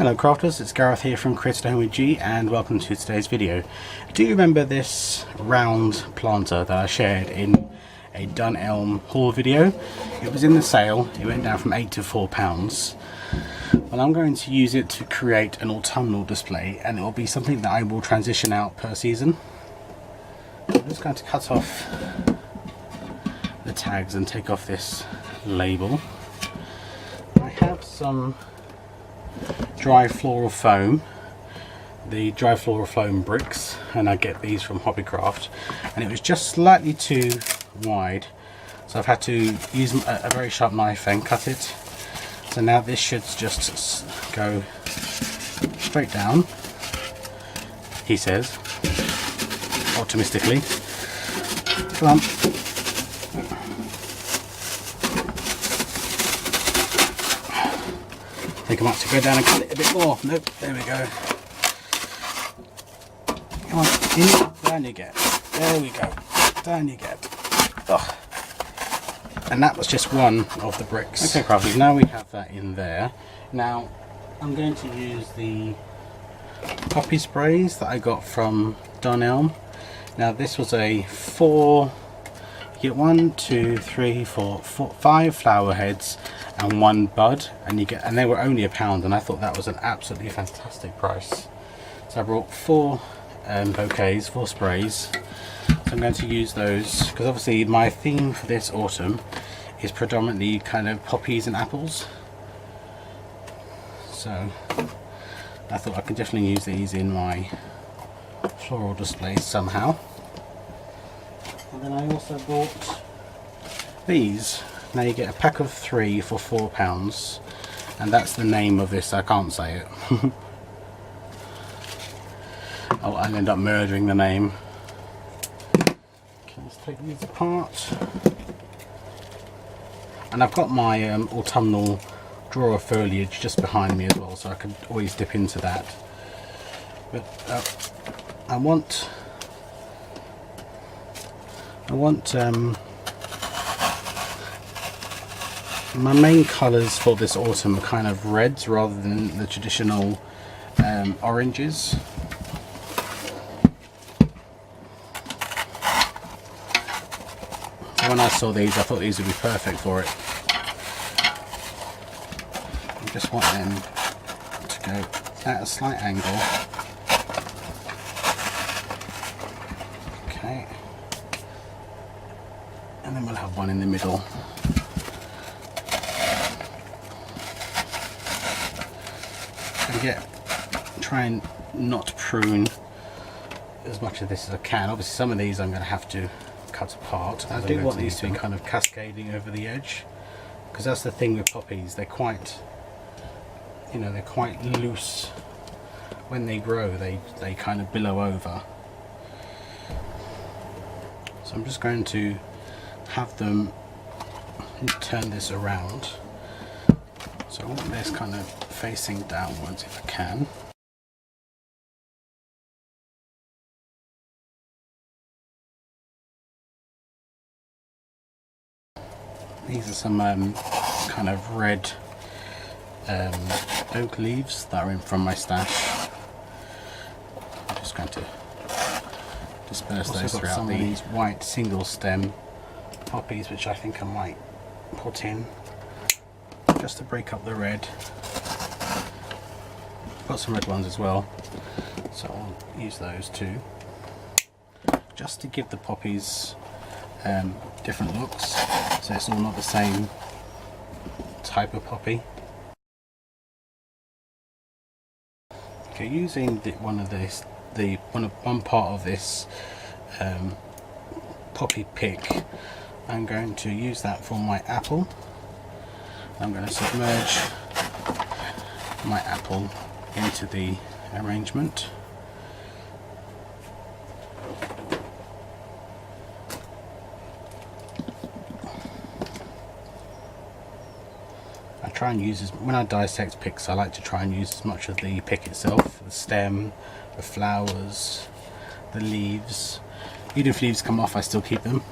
Hello crafters, it's Gareth here from Created at Home with G, and welcome to today's video. Do you remember this round planter that I shared in a Dunelm haul video? It was in the sale, it went down from £8 to £4. Well, I'm going to use it to create an autumnal display, and it will be something that I will transition out per season. I'm just going to cut off the tags and take off this label. I have some dry floral foam, the dry floral foam bricks, and I get these from Hobbycraft, and it was just slightly too wide, so I've had to use a very sharp knife and cut it. So now this should just go straight down, he says, optimistically. Come on. I think I might have to go down and cut it a bit more. Nope, there we go. Come on, in, down you get. There we go, down you get. Ugh. And that was just one of the bricks. Okay crafters, now we have that in there. Now I'm going to use the poppy sprays that I got from Dunelm. Now this was a you get 1, 2, 3, 4, 5 flower heads and 1 bud, and they were only £1, and I thought that was an absolutely fantastic price. So I brought 4 bouquets, 4 sprays. So I'm going to use those because obviously my theme for this autumn is predominantly kind of poppies and apples. So I thought I could definitely use these in my floral displays somehow. And then I also bought these. Now you get a pack of 3 for £4, and that's the name of this. I can't say it. Oh, I'll end up murdering the name. Okay, let's take these apart. And I've got my autumnal drawer foliage just behind me as well, so I can always dip into that. But I want my main colours for this autumn are kind of reds rather than the traditional oranges. When I saw these, I thought these would be perfect for it. I just want them to go at a slight angle. Okay. And then we'll have one in the middle. Try and not prune as much of this as I can. Obviously some of these I'm going to have to cut apart. I do want these to be kind of cascading over the edge, because that's the thing with poppies, they're quite, they're quite loose. When they grow they kind of billow over. So I'm just going to have them turn this around. So I want this kind of facing downwards if I can. These are some kind of red oak leaves that are in from my stash. I'm just going to disperse those throughout. Some of these white single stem poppies which I think I might put in just to break up the red. Got some red ones as well, so I'll use those too, just to give the poppies different looks, so it's all not the same type of poppy. Okay, using one part of this poppy pick, I'm going to use that for my apple. I'm going to submerge my apple into the arrangement. I try and use, when I dissect picks, I like to try and use as much of the pick itself, the stem, the flowers, the leaves. Even if leaves come off, I still keep them.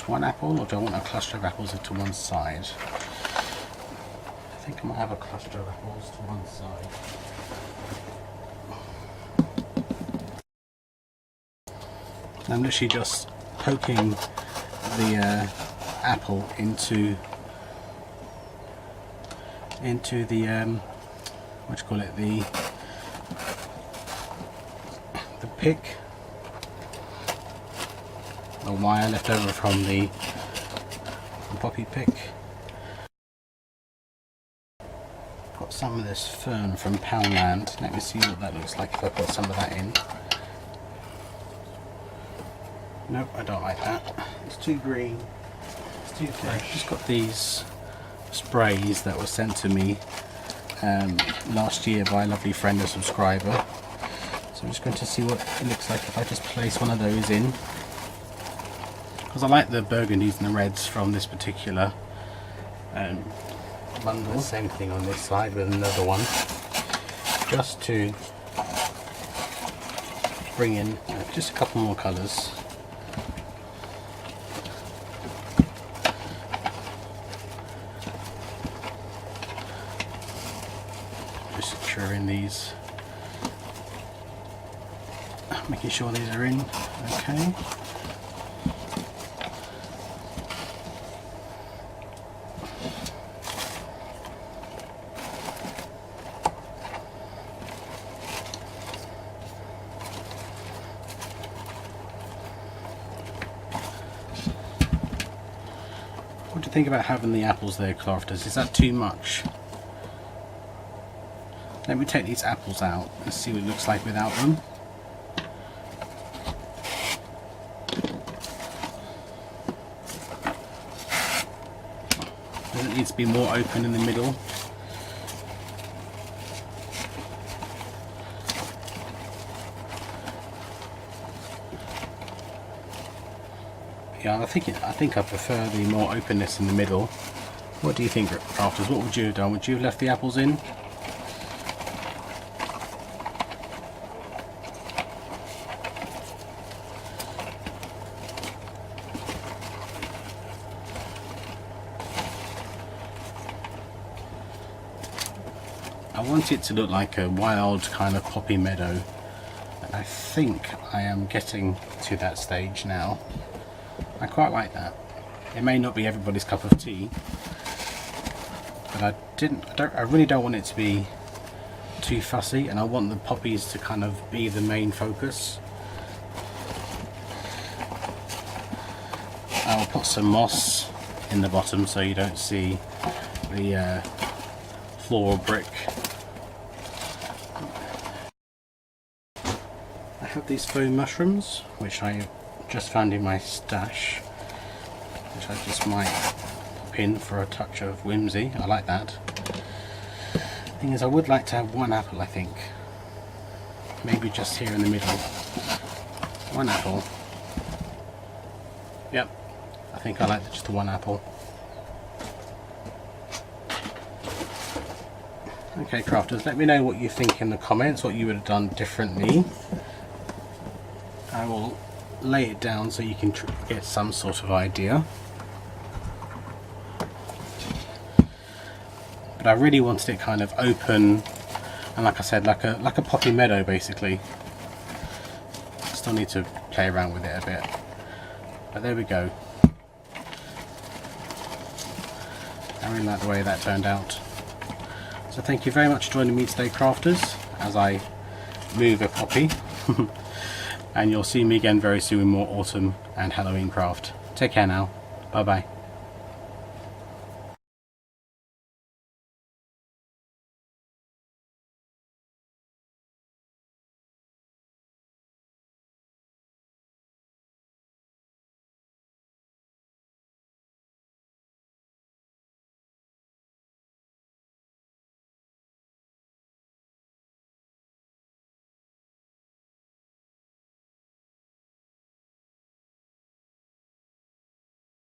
just one apple, or do I want a cluster of apples to one side? I think I might have a cluster of apples to one side. I'm literally just poking the apple into the what do you call it, the pick, the wire left over from the poppy pick. Got some of this fern from Poundland. Let me see what that looks like if I put some of that in. Nope, I don't like that. It's too green. It's too fresh. I've just got these sprays that were sent to me last year by a lovely friend and subscriber. So I'm just going to see what it looks like if I just place one of those in. Because I like the burgundies and the reds from this particular bundle. Same thing on this side with another one. Just to bring in just a couple more colours. In these, making sure these are in okay. What do you think about having the apples there, crafters? Is that too much? Let me take these apples out and see what it looks like without them. Does it need to be more open in the middle? Yeah, I think I prefer the more openness in the middle. What do you think, crafters? What would you have done? Would you have left the apples in? I want it to look like a wild kind of poppy meadow, and I think I am getting to that stage now. I quite like that. It may not be everybody's cup of tea, but I really don't want it to be too fussy, and I want the poppies to kind of be the main focus. I'll put some moss in the bottom so you don't see the floor brick. I have these foam mushrooms which I just found in my stash, which I just might pop in for a touch of whimsy. I like that. Thing is, I would like to have one apple, I think. Maybe just here in the middle. One apple. Yep, I think I like just the one apple. Okay, crafters, let me know what you think in the comments, what you would have done differently. I will lay it down so you can get some sort of idea. But I really wanted it kind of open, and like I said, like a poppy meadow basically. Still need to play around with it a bit, but there we go. I really like the way that turned out. So thank you very much for joining me today, crafters, as I move a poppy. And you'll see me again very soon with more autumn and Halloween craft. Take care now. Bye bye.